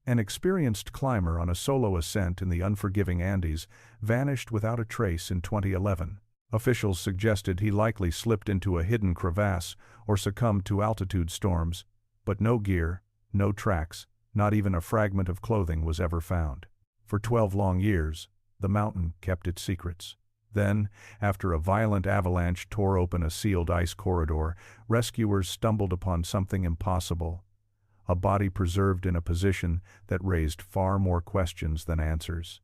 An experienced climber on a solo ascent in the unforgiving Andes vanished without a trace in 2011. Officials suggested he likely slipped into a hidden crevasse or succumbed to altitude storms, but no gear, no tracks, not even a fragment of clothing was ever found. For 12 long years, the mountain kept its secrets. Then, after a violent avalanche tore open a sealed ice corridor, rescuers stumbled upon something impossible: a body preserved in a position that raised far more questions than answers.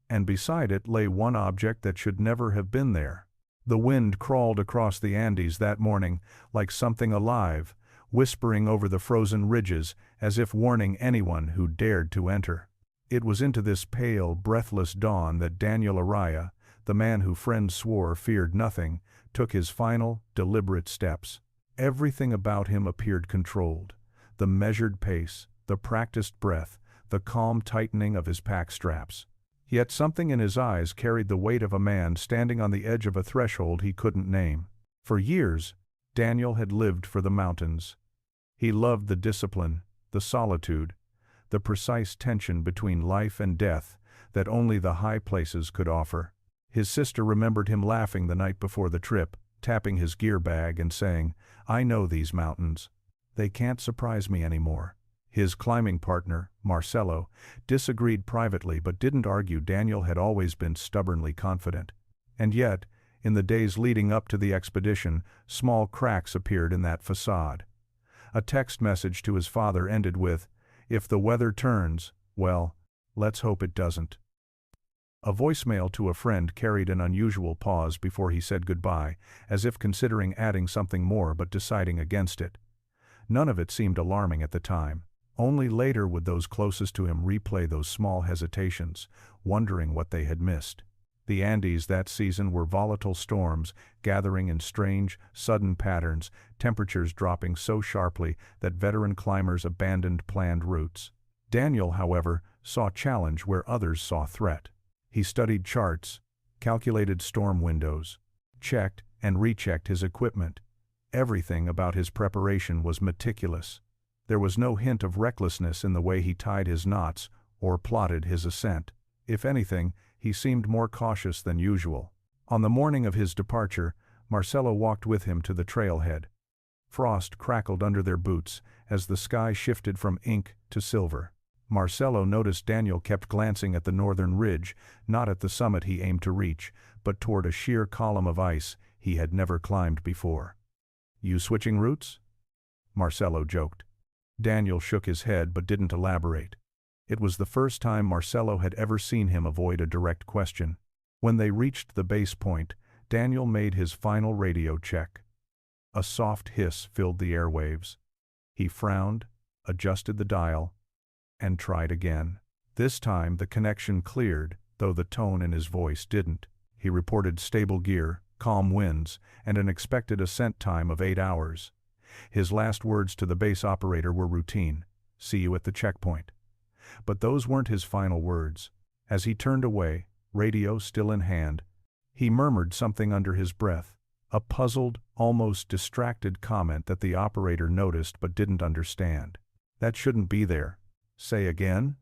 And beside it lay one object that should never have been there. The wind crawled across the Andes that morning like something alive, whispering over the frozen ridges as if warning anyone who dared to enter. It was into this pale, breathless dawn that Daniel Araya, the man who friends swore feared nothing, took his final, deliberate steps. Everything about him appeared controlled: the measured pace, the practiced breath, the calm tightening of his pack straps. Yet something in his eyes carried the weight of a man standing on the edge of a threshold he couldn't name. For years, Daniel had lived for the mountains. He loved the discipline, the solitude, the precise tension between life and death that only the high places could offer. His sister remembered him laughing the night before the trip, tapping his gear bag and saying, "I know these mountains. They can't surprise me anymore." His climbing partner, Marcelo, disagreed privately but didn't argue. Daniel had always been stubbornly confident. And yet, in the days leading up to the expedition, small cracks appeared in that facade. A text message to his father ended with, "If the weather turns, well, let's hope it doesn't." A voicemail to a friend carried an unusual pause before he said goodbye, as if considering adding something more but deciding against it. None of it seemed alarming at the time. Only later would those closest to him replay those small hesitations, wondering what they had missed. The Andes that season were volatile storms, gathering in strange, sudden patterns, temperatures dropping so sharply that veteran climbers abandoned planned routes. Daniel, however, saw challenge where others saw threat. He studied charts, calculated storm windows, checked and rechecked his equipment. Everything about his preparation was meticulous. There was no hint of recklessness in the way he tied his knots or plotted his ascent. If anything, he seemed more cautious than usual. On the morning of his departure, Marcelo walked with him to the trailhead. Frost crackled under their boots as the sky shifted from ink to silver. Marcelo noticed Daniel kept glancing at the northern ridge, not at the summit he aimed to reach, but toward a sheer column of ice he had never climbed before. "You switching routes?" Marcelo joked. Daniel shook his head but didn't elaborate. It was the first time Marcelo had ever seen him avoid a direct question. When they reached the base point, Daniel made his final radio check. A soft hiss filled the airwaves. He frowned, adjusted the dial, and tried again. This time the connection cleared, though the tone in his voice didn't. He reported stable gear, calm winds, and an expected ascent time of 8 hours. His last words to the base operator were routine: "See you at the checkpoint." But those weren't his final words. As he turned away, radio still in hand, he murmured something under his breath, a puzzled, almost distracted comment that the operator noticed but didn't understand. "That shouldn't be there." "Say again?"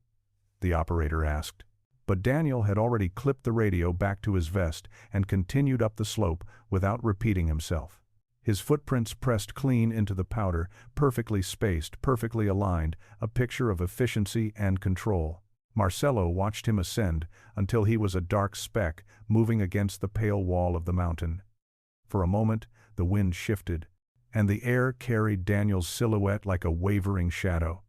the operator asked. But Daniel had already clipped the radio back to his vest and continued up the slope without repeating himself. His footprints pressed clean into the powder, perfectly spaced, perfectly aligned, a picture of efficiency and control. Marcelo watched him ascend until he was a dark speck moving against the pale wall of the mountain. For a moment, the wind shifted, and the air carried Daniel's silhouette like a wavering shadow.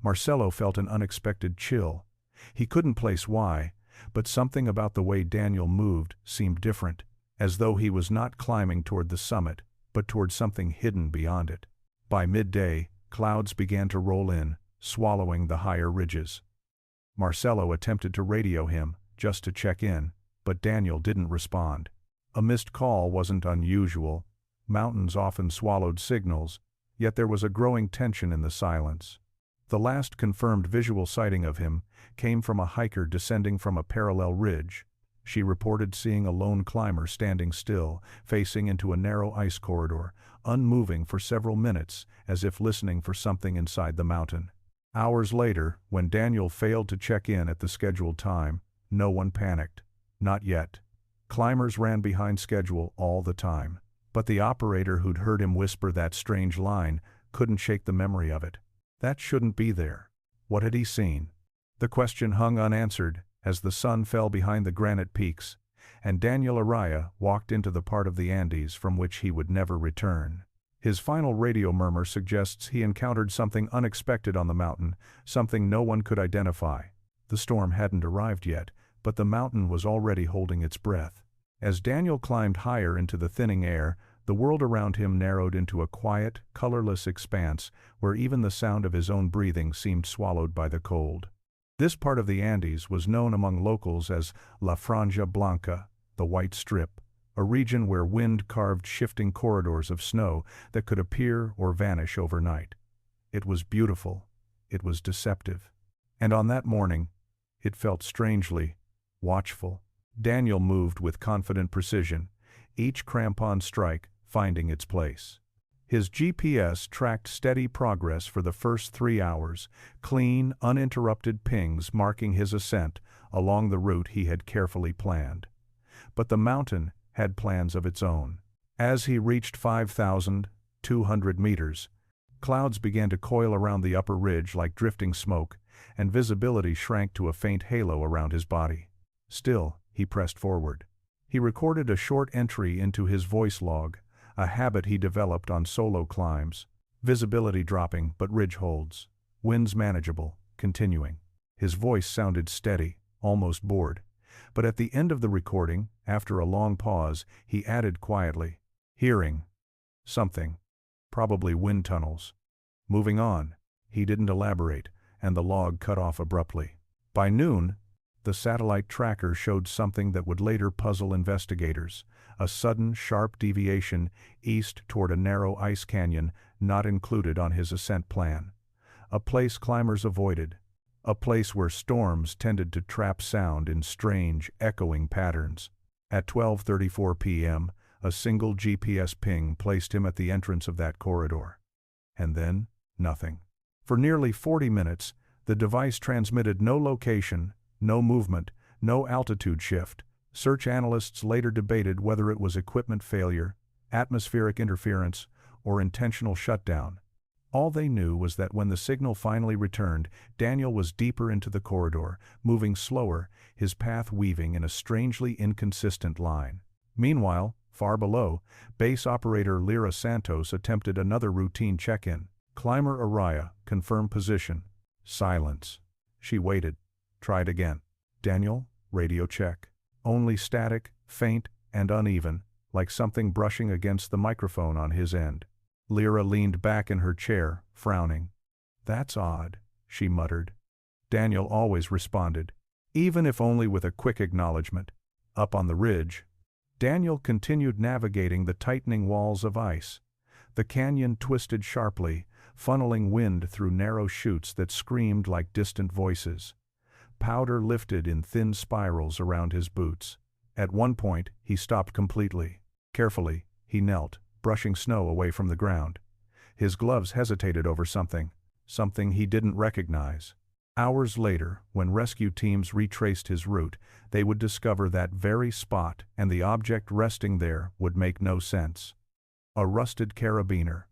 Marcelo felt an unexpected chill. He couldn't place why, but something about the way Daniel moved seemed different, as though he was not climbing toward the summit, but toward something hidden beyond it. By midday, clouds began to roll in, swallowing the higher ridges. Marcelo attempted to radio him, just to check in, but Daniel didn't respond. A missed call wasn't unusual. Mountains often swallowed signals, yet there was a growing tension in the silence. The last confirmed visual sighting of him came from a hiker descending from a parallel ridge. She reported seeing a lone climber standing still, facing into a narrow ice corridor, unmoving for several minutes, as if listening for something inside the mountain. Hours later, when Daniel failed to check in at the scheduled time, no one panicked. Not yet. Climbers ran behind schedule all the time. But the operator who'd heard him whisper that strange line couldn't shake the memory of it. That shouldn't be there. What had he seen? The question hung unanswered as the sun fell behind the granite peaks, and Daniel Araya walked into the part of the Andes from which he would never return. His final radio murmur suggests he encountered something unexpected on the mountain, something no one could identify. The storm hadn't arrived yet, but the mountain was already holding its breath. As Daniel climbed higher into the thinning air, the world around him narrowed into a quiet, colorless expanse where even the sound of his own breathing seemed swallowed by the cold. This part of the Andes was known among locals as La Franja Blanca, the White Strip, a region where wind carved shifting corridors of snow that could appear or vanish overnight. It was beautiful. It was deceptive. And on that morning, it felt strangely watchful. Daniel moved with confident precision, each crampon strike finding its place. His GPS tracked steady progress for the first 3 hours, clean, uninterrupted pings marking his ascent along the route he had carefully planned. But the mountain had plans of its own. As he reached 5,200 meters, clouds began to coil around the upper ridge like drifting smoke, and visibility shrank to a faint halo around his body. Still, he pressed forward. He recorded a short entry into his voice log, a habit he developed on solo climbs. Visibility dropping, but ridge holds. Winds manageable, continuing. His voice sounded steady, almost bored. But at the end of the recording, after a long pause, he added quietly, "Hearing something. Probably wind tunnels." Moving on. He didn't elaborate, and the log cut off abruptly. By noon, the satellite tracker showed something that would later puzzle investigators, a sudden, sharp deviation east toward a narrow ice canyon not included on his ascent plan. A place climbers avoided. A place where storms tended to trap sound in strange, echoing patterns. At 12:34 p.m., a single GPS ping placed him at the entrance of that corridor. And then, nothing. For nearly 40 minutes, the device transmitted no location, no movement, no altitude shift. Search analysts later debated whether it was equipment failure, atmospheric interference, or intentional shutdown. All they knew was that when the signal finally returned, Daniel was deeper into the corridor, moving slower, his path weaving in a strangely inconsistent line. Meanwhile, far below, base operator Lyra Santos attempted another routine check-in. Climber Araya, confirm position. Silence. She waited. Tried again. Daniel, radio check. Only static, faint, and uneven, like something brushing against the microphone on his end. Lyra leaned back in her chair, frowning. "That's odd," she muttered. Daniel always responded, even if only with a quick acknowledgement. Up on the ridge, Daniel continued navigating the tightening walls of ice. The canyon twisted sharply, funneling wind through narrow chutes that screamed like distant voices. Powder lifted in thin spirals around his boots. At one point, he stopped completely. Carefully, he knelt, brushing snow away from the ground. His gloves hesitated over something he didn't recognize. Hours later, when rescue teams retraced his route, they would discover that very spot, and the object resting there would make no sense. A rusted carabiner.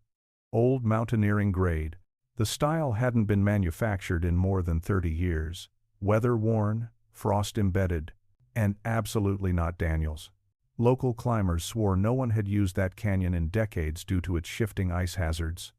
Old mountaineering grade. The style hadn't been manufactured in more than 30 years. Weather-worn, frost-embedded, and absolutely not Daniel's. Local climbers swore no one had used that canyon in decades due to its shifting ice hazards.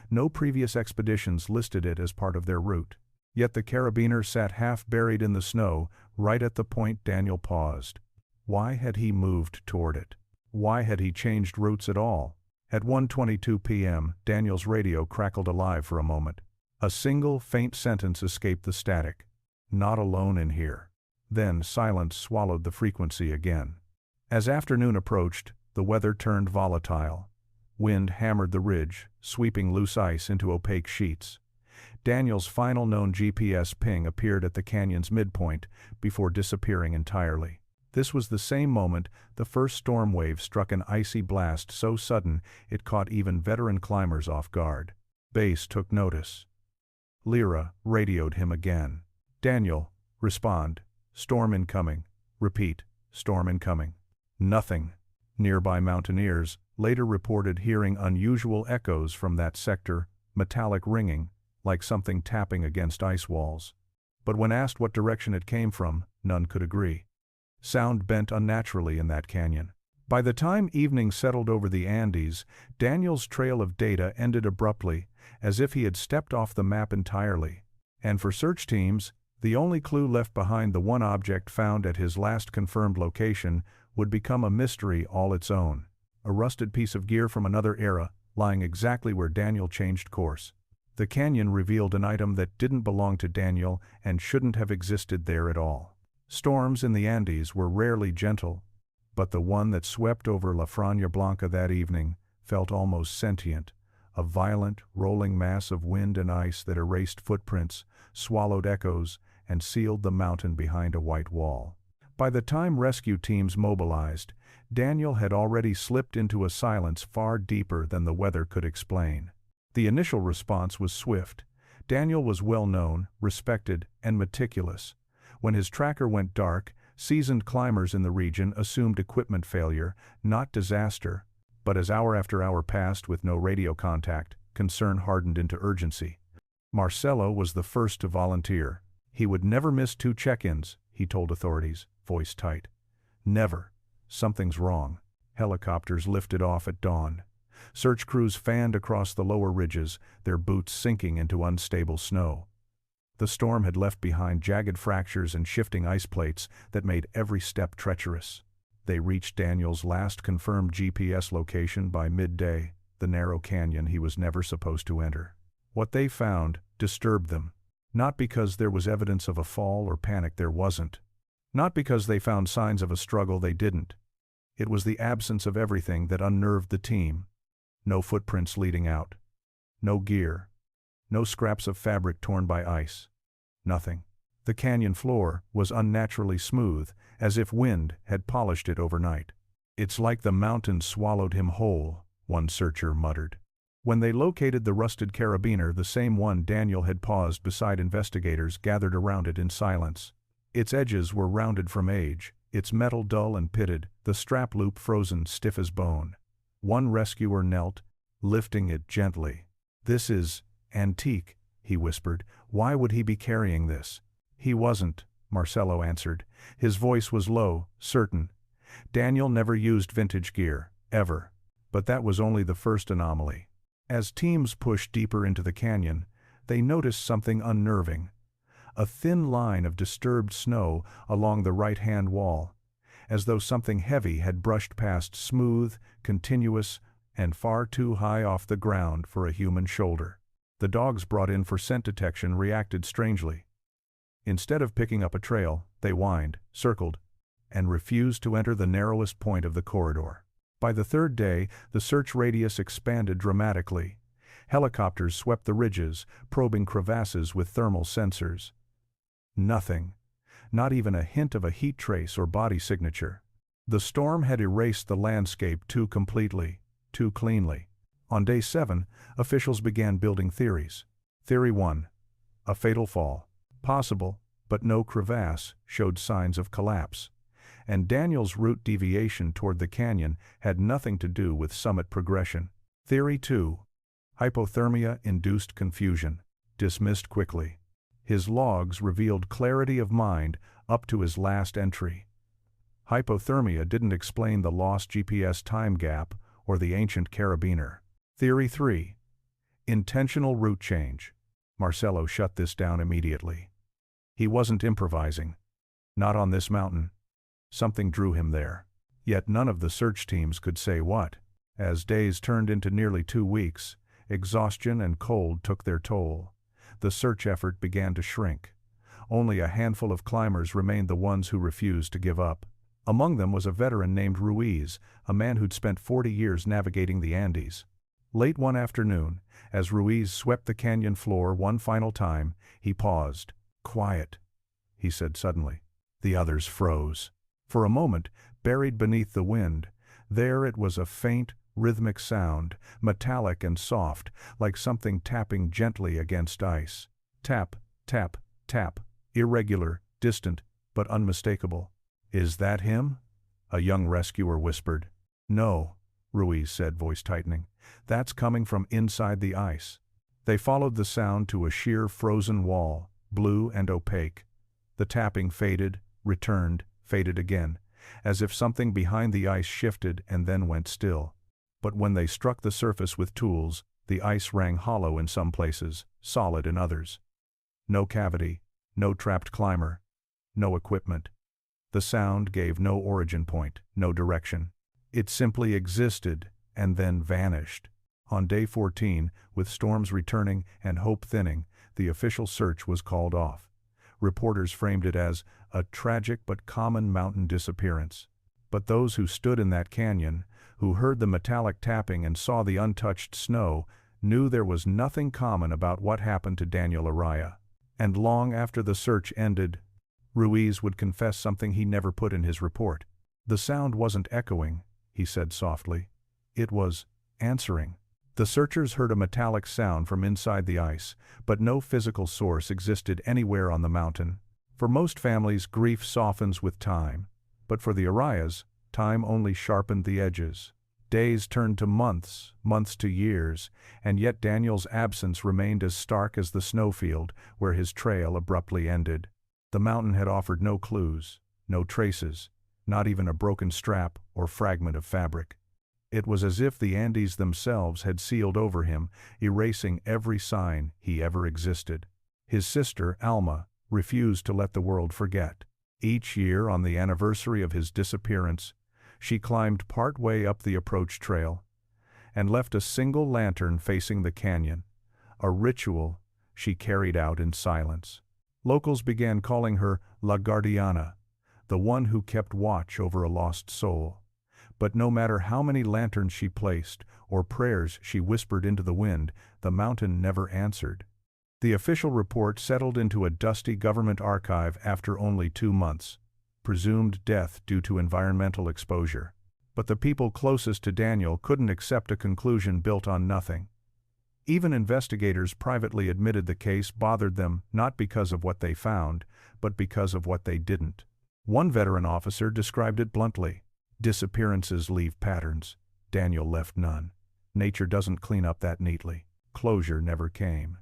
No previous expeditions listed it as part of their route. Yet the carabiner sat half buried in the snow, right at the point Daniel paused. Why had he moved toward it? Why had he changed routes at all? At 1:22 p.m., Daniel's radio crackled alive for a moment. A single, faint sentence escaped the static. "Not alone in here." Then silence swallowed the frequency again. As afternoon approached, the weather turned volatile. Wind hammered the ridge, sweeping loose ice into opaque sheets. Daniel's final known GPS ping appeared at the canyon's midpoint, before disappearing entirely. This was the same moment the first storm wave struck an icy blast so sudden it caught even veteran climbers off guard. Base took notice. Lyra radioed him again. "Daniel, respond. Storm incoming. Repeat, storm incoming." Nothing. Nearby mountaineers later reported hearing unusual echoes from that sector, metallic ringing, like something tapping against ice walls. But when asked what direction it came from, none could agree. Sound bent unnaturally in that canyon. By the time evening settled over the Andes, Daniel's trail of data ended abruptly, as if he had stepped off the map entirely. And for search teams, the only clue left behind, the one object found at his last confirmed location, would become a mystery all its own. A rusted piece of gear from another era, lying exactly where Daniel changed course. The canyon revealed an item that didn't belong to Daniel and shouldn't have existed there at all. Storms in the Andes were rarely gentle, but the one that swept over La Franja Blanca that evening felt almost sentient, a violent, rolling mass of wind and ice that erased footprints, swallowed echoes, and sealed the mountain behind a white wall. By the time rescue teams mobilized, Daniel had already slipped into a silence far deeper than the weather could explain. The initial response was swift. Daniel was well known, respected, and meticulous. When his tracker went dark, seasoned climbers in the region assumed equipment failure, not disaster. But as hour after hour passed with no radio contact, concern hardened into urgency. Marcelo was the first to volunteer. He would never miss 2 check-ins, he told authorities, voice tight. Never. Something's wrong. Helicopters lifted off at dawn. Search crews fanned across the lower ridges, their boots sinking into unstable snow. The storm had left behind jagged fractures and shifting ice plates that made every step treacherous. They reached Daniel's last confirmed GPS location by midday, the narrow canyon he was never supposed to enter. What they found disturbed them. Not because there was evidence of a fall or panic there wasn't. Not because they found signs of a struggle they didn't. It was the absence of everything that unnerved the team. No footprints leading out. No gear. No scraps of fabric torn by ice. Nothing. The canyon floor was unnaturally smooth, as if wind had polished it overnight. "It's like the mountains swallowed him whole," one searcher muttered. When they located the rusted carabiner, the same one Daniel had paused beside, investigators gathered around it in silence. Its edges were rounded from age, its metal dull and pitted, the strap loop frozen stiff as bone. One rescuer knelt, lifting it gently. "This is antique," he whispered. "Why would he be carrying this?" "He wasn't," Marcelo answered. His voice was low, certain. "Daniel never used vintage gear, ever." But that was only the first anomaly. As teams pushed deeper into the canyon, they noticed something unnerving. A thin line of disturbed snow along the right-hand wall, as though something heavy had brushed past, smooth, continuous, and far too high off the ground for a human shoulder. The dogs brought in for scent detection reacted strangely. Instead of picking up a trail, they whined, circled, and refused to enter the narrowest point of the corridor. By the third day, the search radius expanded dramatically. Helicopters swept the ridges, probing crevasses with thermal sensors. Nothing. Not even a hint of a heat trace or body signature. The storm had erased the landscape too completely, too cleanly. On day 7, officials began building theories. Theory 1. A fatal fall. Possible, but no crevasse showed signs of collapse. And Daniel's route deviation toward the canyon had nothing to do with summit progression. Theory 2. Hypothermia-induced confusion. Dismissed quickly. His logs revealed clarity of mind up to his last entry. Hypothermia didn't explain the lost GPS time gap or the ancient carabiner. Theory 3. Intentional route change. Marcelo shut this down immediately. He wasn't improvising. Not on this mountain. Something drew him there. Yet none of the search teams could say what. As days turned into nearly 2 weeks, exhaustion and cold took their toll. The search effort began to shrink. Only a handful of climbers remained, the ones who refused to give up. Among them was a veteran named Ruiz, a man who'd spent 40 years navigating the Andes. Late one afternoon, as Ruiz swept the canyon floor one final time, he paused. "Quiet," he said suddenly. The others froze. For a moment, buried beneath the wind, there it was, a faint, rhythmic sound, metallic and soft, like something tapping gently against ice. Tap, tap, tap, irregular, distant, but unmistakable. "Is that him?" a young rescuer whispered. "No," Ruiz said, voice tightening. "That's coming from inside the ice." They followed the sound to a sheer frozen wall, blue and opaque. The tapping faded, returned, faded again, as if something behind the ice shifted and then went still. But when they struck the surface with tools, the ice rang hollow in some places, solid in others. No cavity, no trapped climber, no equipment. The sound gave no origin point, no direction. It simply existed and then vanished. On day 14, with storms returning and hope thinning, the official search was called off. Reporters framed it as a tragic but common mountain disappearance. But those who stood in that canyon, who heard the metallic tapping and saw the untouched snow, knew there was nothing common about what happened to Daniel Araya. And long after the search ended, Ruiz would confess something he never put in his report. "The sound wasn't echoing," he said softly. "It was answering." The searchers heard a metallic sound from inside the ice, but no physical source existed anywhere on the mountain. For most families, grief softens with time, but for the Arayas, time only sharpened the edges. Days turned to months, months to years, and yet Daniel's absence remained as stark as the snowfield where his trail abruptly ended. The mountain had offered no clues, no traces, not even a broken strap or fragment of fabric. It was as if the Andes themselves had sealed over him, erasing every sign he ever existed. His sister, Alma, refused to let the world forget. Each year, on the anniversary of his disappearance, she climbed part way up the approach trail and left a single lantern facing the canyon, a ritual she carried out in silence. Locals began calling her La Guardiana, the one who kept watch over a lost soul. But no matter how many lanterns she placed or prayers she whispered into the wind, the mountain never answered. The official report settled into a dusty government archive after only 2 months. Presumed death due to environmental exposure. But the people closest to Daniel couldn't accept a conclusion built on nothing. Even investigators privately admitted the case bothered them not because of what they found, but because of what they didn't. One veteran officer described it bluntly. "Disappearances leave patterns. Daniel left none. Nature doesn't clean up that neatly." Closure never came.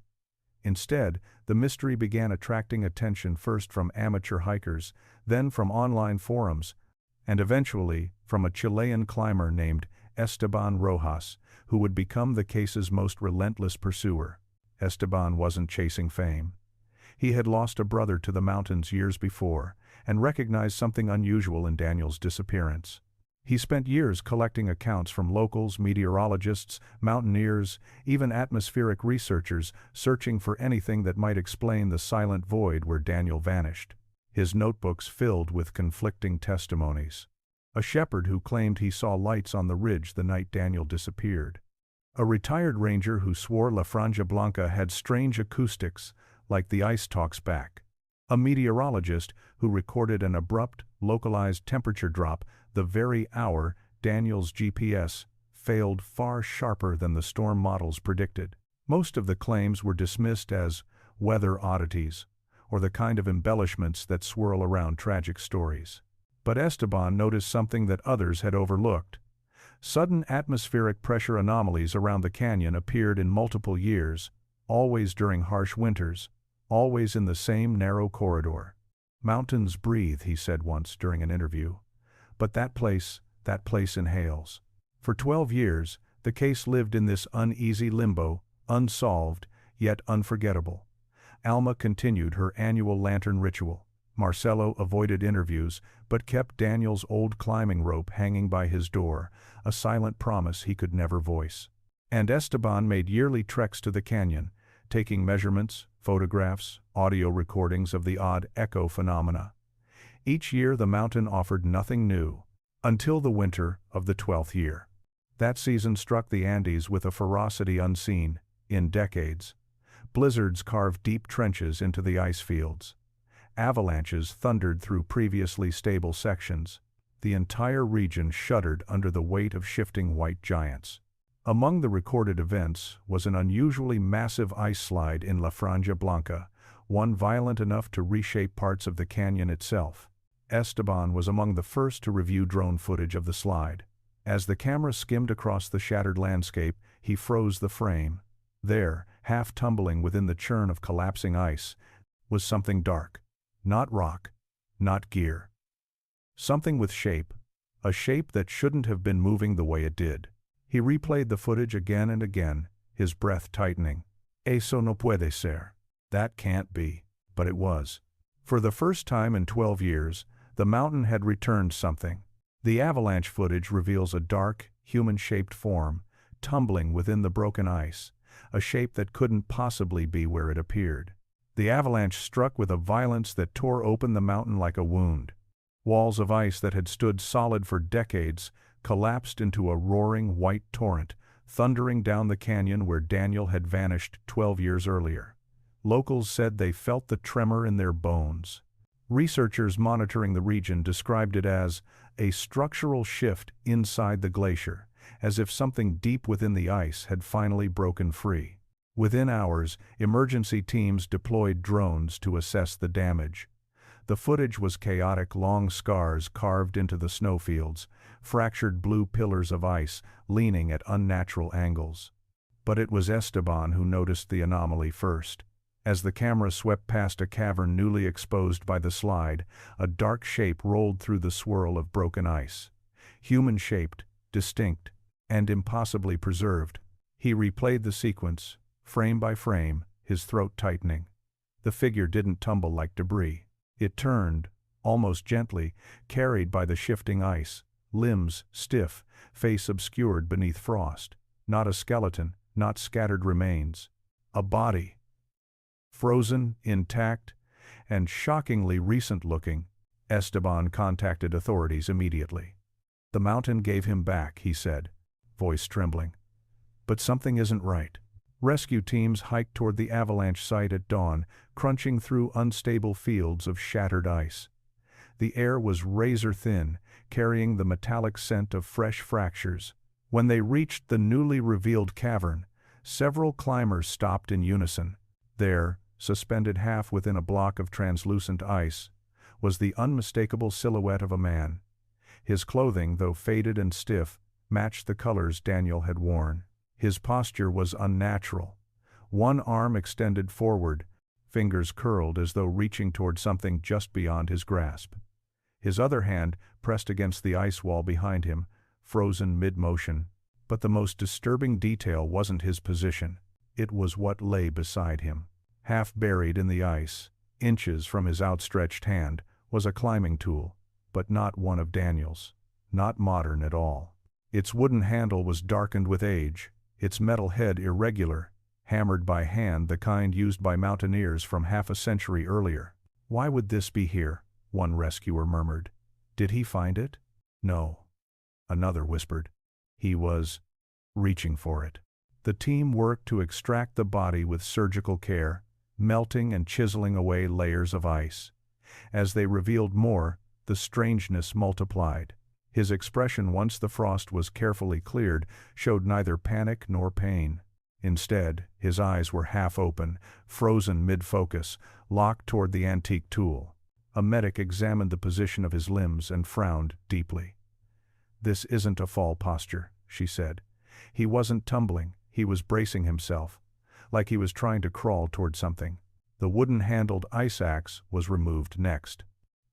Instead, the mystery began attracting attention first from amateur hikers, then from online forums, and eventually from a Chilean climber named Esteban Rojas, who would become the case's most relentless pursuer. Esteban wasn't chasing fame. He had lost a brother to the mountains years before, and recognized something unusual in Daniel's disappearance. He spent years collecting accounts from locals, meteorologists, mountaineers, even atmospheric researchers, searching for anything that might explain the silent void where Daniel vanished. His notebooks filled with conflicting testimonies. A shepherd who claimed he saw lights on the ridge the night Daniel disappeared. A retired ranger who swore La Franja Blanca had strange acoustics, like the ice talks back. A meteorologist who recorded an abrupt, localized temperature drop the very hour Daniel's GPS failed far sharper than the storm models predicted. Most of the claims were dismissed as weather oddities, or the kind of embellishments that swirl around tragic stories. But Esteban noticed something that others had overlooked. Sudden atmospheric pressure anomalies around the canyon appeared in multiple years, always during harsh winters, always in the same narrow corridor. "Mountains breathe," he said once during an interview. "But that place inhales." For 12 years, the case lived in this uneasy limbo, unsolved, yet unforgettable. Alma continued her annual lantern ritual. Marcelo avoided interviews, but kept Daniel's old climbing rope hanging by his door, a silent promise he could never voice. And Esteban made yearly treks to the canyon, taking measurements, photographs, audio recordings of the odd echo phenomena. Each year the mountain offered nothing new, until the winter of the 12th year. That season struck the Andes with a ferocity unseen in decades. Blizzards carved deep trenches into the ice fields. Avalanches thundered through previously stable sections. The entire region shuddered under the weight of shifting white giants. Among the recorded events was an unusually massive ice slide in La Franja Blanca, one violent enough to reshape parts of the canyon itself. Esteban was among the first to review drone footage of the slide. As the camera skimmed across the shattered landscape, he froze the frame. There, half tumbling within the churn of collapsing ice, was something dark. Not rock, not gear. Something with shape, a shape that shouldn't have been moving the way it did. He replayed the footage again and again, his breath tightening. Eso no puede ser. That can't be. But it was. For the first time in 12 years, the mountain had returned something. The avalanche footage reveals a dark, human-shaped form, tumbling within the broken ice, a shape that couldn't possibly be where it appeared. The avalanche struck with a violence that tore open the mountain like a wound. Walls of ice that had stood solid for decades collapsed into a roaring white torrent, thundering down the canyon where Daniel had vanished 12 years earlier. Locals said they felt the tremor in their bones. Researchers monitoring the region described it as a structural shift inside the glacier, as if something deep within the ice had finally broken free. Within hours, emergency teams deployed drones to assess the damage. The footage was chaotic, long scars carved into the snowfields, fractured blue pillars of ice leaning at unnatural angles. But it was Esteban who noticed the anomaly first. As the camera swept past a cavern newly exposed by the slide, a dark shape rolled through the swirl of broken ice. Human-shaped, distinct, and impossibly preserved. He replayed the sequence, frame by frame, his throat tightening. The figure didn't tumble like debris. It turned, almost gently, carried by the shifting ice, limbs stiff, face obscured beneath frost. Not a skeleton, not scattered remains. A body. Frozen, intact, and shockingly recent-looking. Esteban contacted authorities immediately. The mountain gave him back, he said, voice trembling. But something isn't right. Rescue teams hiked toward the avalanche site at dawn, crunching through unstable fields of shattered ice. The air was razor-thin, carrying the metallic scent of fresh fractures. When they reached the newly revealed cavern, several climbers stopped in unison. There, suspended half within a block of translucent ice, was the unmistakable silhouette of a man. His clothing, though faded and stiff, matched the colors Daniel had worn. His posture was unnatural. One arm extended forward, fingers curled as though reaching toward something just beyond his grasp. His other hand pressed against the ice wall behind him, frozen mid-motion. But the most disturbing detail wasn't his position. It was what lay beside him. Half buried in the ice, inches from his outstretched hand, was a climbing tool, but not one of Daniel's. Not modern at all. Its wooden handle was darkened with age, its metal head irregular, hammered by hand, the kind used by mountaineers from half a century earlier. Why would this be here? One rescuer murmured. Did he find it? No. Another whispered. He was reaching for it. The team worked to extract the body with surgical care, melting and chiseling away layers of ice. As they revealed more, the strangeness multiplied. His expression, once the frost was carefully cleared, showed neither panic nor pain. Instead, his eyes were half open, frozen mid-focus, locked toward the antique tool. A medic examined the position of his limbs and frowned deeply. "This isn't a fall posture," she said. He wasn't tumbling, he was bracing himself, like he was trying to crawl toward something. The wooden-handled ice axe was removed next.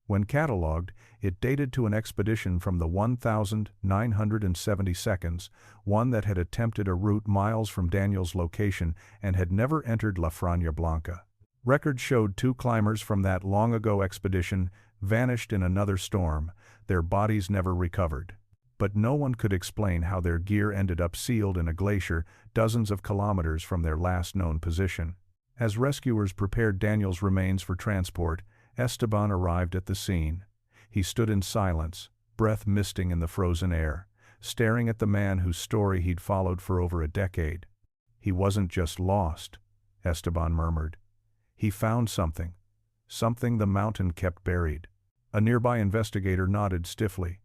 When catalogued, it dated to an expedition from the 1972nd, one that had attempted a route miles from Daniel's location and had never entered La Franja Blanca. Records showed 2 climbers from that long-ago expedition vanished in another storm, their bodies never recovered. But no one could explain how their gear ended up sealed in a glacier dozens of kilometers from their last known position. As rescuers prepared Daniel's remains for transport, Esteban arrived at the scene. He stood in silence, breath misting in the frozen air, staring at the man whose story he'd followed for over a decade. He wasn't just lost, Esteban murmured. He found something the mountain kept buried. A nearby investigator nodded stiffly.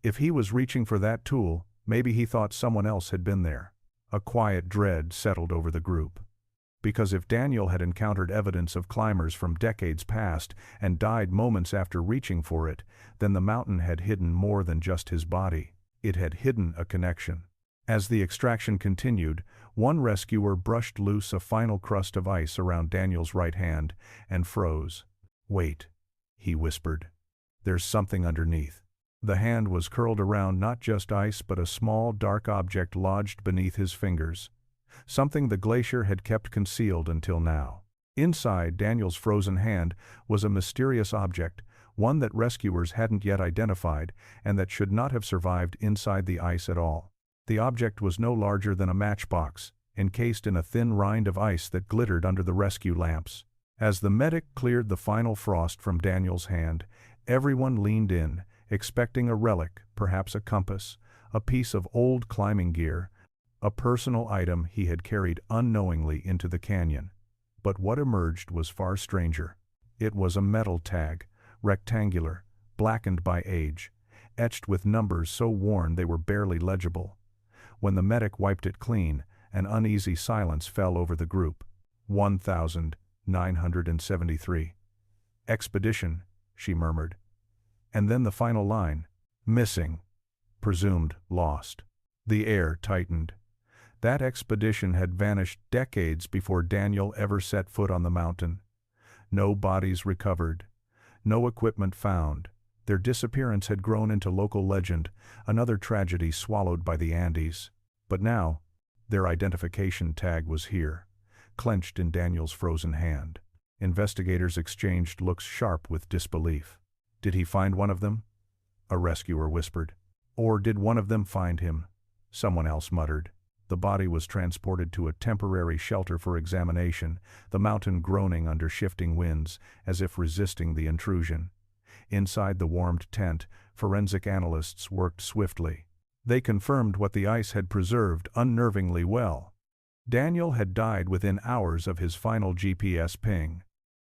If he was reaching for that tool, maybe he thought someone else had been there. A quiet dread settled over the group. Because if Daniel had encountered evidence of climbers from decades past and died moments after reaching for it, then the mountain had hidden more than just his body. It had hidden a connection. As the extraction continued, one rescuer brushed loose a final crust of ice around Daniel's right hand and froze. "Wait," he whispered. "There's something underneath." The hand was curled around not just ice but a small, dark object lodged beneath his fingers. Something the glacier had kept concealed until now. Inside Daniel's frozen hand was a mysterious object, one that rescuers hadn't yet identified and that should not have survived inside the ice at all. The object was no larger than a matchbox, encased in a thin rind of ice that glittered under the rescue lamps. As the medic cleared the final frost from Daniel's hand, everyone leaned in, expecting a relic, perhaps a compass, a piece of old climbing gear, a personal item he had carried unknowingly into the canyon. But what emerged was far stranger. It was a metal tag, rectangular, blackened by age, etched with numbers so worn they were barely legible. When the medic wiped it clean, an uneasy silence fell over the group. 1973. "Expedition," she murmured. And then the final line, "Missing. Presumed lost." The air tightened. That expedition had vanished decades before Daniel ever set foot on the mountain. No bodies recovered. No equipment found. Their disappearance had grown into local legend, another tragedy swallowed by the Andes. But now, their identification tag was here, clenched in Daniel's frozen hand. Investigators exchanged looks sharp with disbelief. "Did he find one of them?" a rescuer whispered. "Or did one of them find him?" someone else muttered. The body was transported to a temporary shelter for examination, the mountain groaning under shifting winds, as if resisting the intrusion. Inside the warmed tent, forensic analysts worked swiftly. They confirmed what the ice had preserved unnervingly well. Daniel had died within hours of his final GPS ping.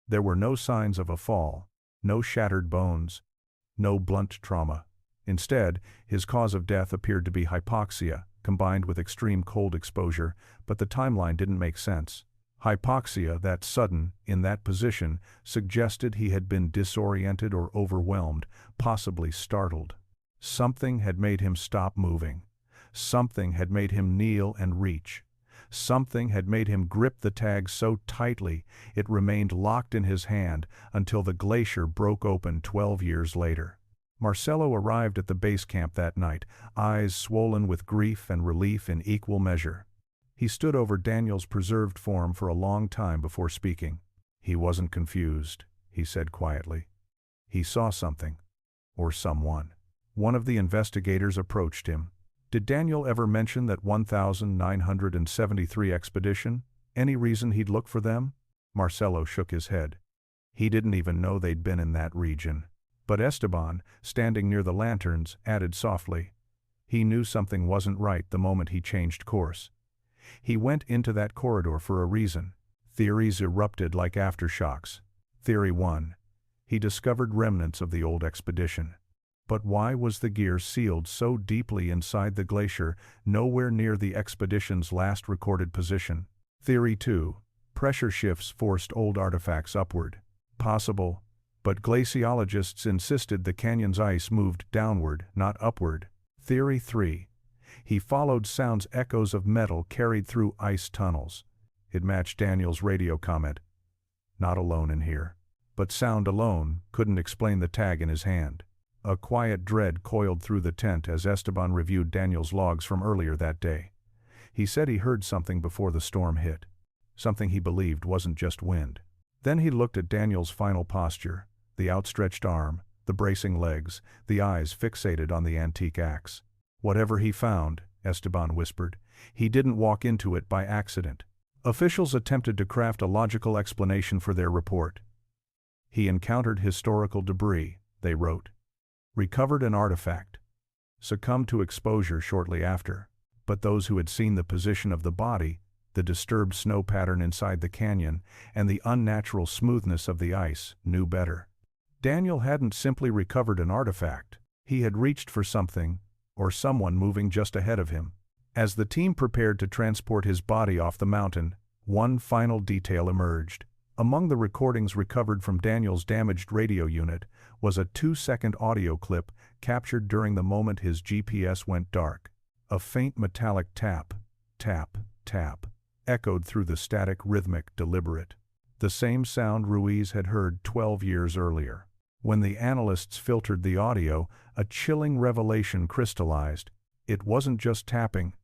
There were no signs of a fall, no shattered bones, no blunt trauma. Instead, his cause of death appeared to be hypoxia, combined with extreme cold exposure, but the timeline didn't make sense. Hypoxia, that sudden, in that position, suggested he had been disoriented or overwhelmed, possibly startled. Something had made him stop moving. Something had made him kneel and reach. Something had made him grip the tag so tightly it remained locked in his hand until the glacier broke open 12 years later. Marcelo arrived at the base camp that night, eyes swollen with grief and relief in equal measure. He stood over Daniel's preserved form for a long time before speaking. He wasn't confused, he said quietly. He saw something. Or someone. One of the investigators approached him. "Did Daniel ever mention that 1973 expedition? Any reason he'd look for them?" Marcelo shook his head. He didn't even know they'd been in that region. But Esteban, standing near the lanterns, added softly. He knew something wasn't right the moment he changed course. He went into that corridor for a reason. Theories erupted like aftershocks. Theory 1. He discovered remnants of the old expedition. But why was the gear sealed so deeply inside the glacier, nowhere near the expedition's last recorded position? Theory 2. Pressure shifts forced old artifacts upward. Possible, but glaciologists insisted the canyon's ice moved downward, not upward. Theory 3. He followed sounds echoes of metal carried through ice tunnels. It matched Daniel's radio comment. "Not alone in here." But sound alone couldn't explain the tag in his hand. A quiet dread coiled through the tent as Esteban reviewed Daniel's logs from earlier that day. He said he heard something before the storm hit. Something he believed wasn't just wind. Then he looked at Daniel's final posture, the outstretched arm, the bracing legs, the eyes fixated on the antique axe. "Whatever he found," Esteban whispered, "he didn't walk into it by accident." Officials attempted to craft a logical explanation for their report. "He encountered historical debris," they wrote. "Recovered an artifact. Succumbed to exposure shortly after." But those who had seen the position of the body, the disturbed snow pattern inside the canyon, and the unnatural smoothness of the ice, knew better. Daniel hadn't simply recovered an artifact. He had reached for something, or someone moving just ahead of him. As the team prepared to transport his body off the mountain, one final detail emerged. Among the recordings recovered from Daniel's damaged radio unit was a 2-second audio clip captured during the moment his GPS went dark. A faint metallic tap, tap, tap, echoed through the static rhythmic deliberate. The same sound Ruiz had heard 12 years earlier. When the analysts filtered the audio, a chilling revelation crystallized. It wasn't just tapping,